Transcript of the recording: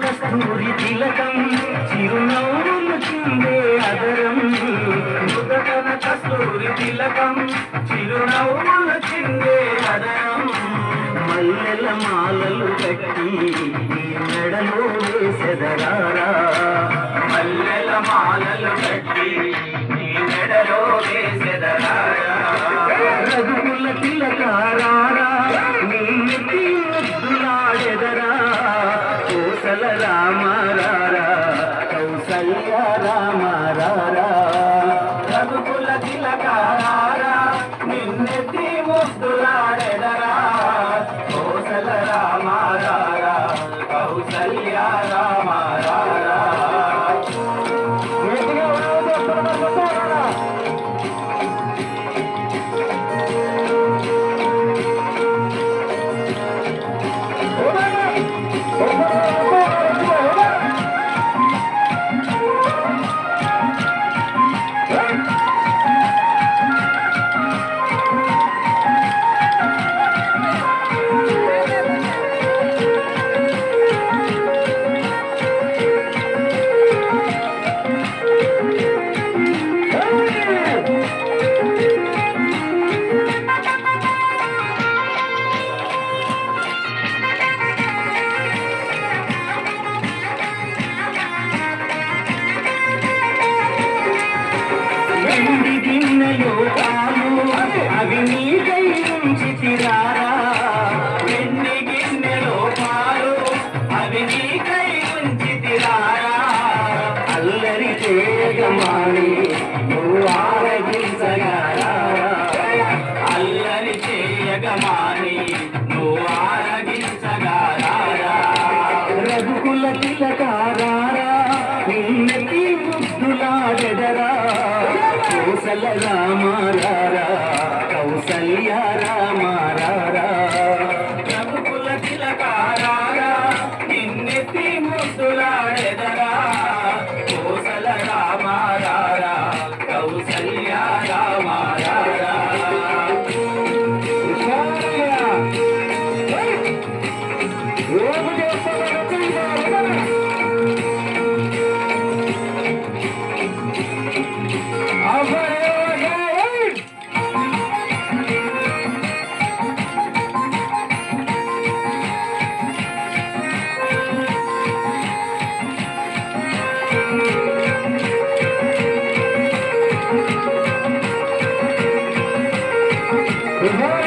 కస్తూరి తిలకం చిరునవ్వులు చిందే అదరం ముదటన కస్తూరి తిలకం చిరునవ్వులు చిందే అదరం మల్లెల మాలలు కట్టి మెడలో వేసెదరారా మల్లెల మాలలు కట్టి మెడలో వేసెదరారా రఘుకుల తిలకారారా నిన్నెత్తి ముద్దులాడెదరా కౌసల రామ రారా కౌసల్య రామ రారా రఘుకుల తిలకారారా నిన్నెత్తి ముద్దులాడెదరా కౌసల రామ రారా కౌసల్య రామ రారా అవి నీకై ఉంచితిరారా ఎన్ని గిన్నెలో పాలు అవి నీకై ఉంచితిరారా అల్లరి చేయగమాని నువ్వు ఆరగించగారా అల్లరి చేయగమాని నువ్వు ఆరగించగారా రఘుకుల తిలకారారా నిన్నెత్తి ముద్దులాడెదరా కౌసల రామ రారా కౌసల్య రామ రారా రఘుకుల తిలకారారా నిన్నెత్తి ముద్దులాడెదరా కౌసల రామ రారా కౌసల్య రామ రారా Good morning.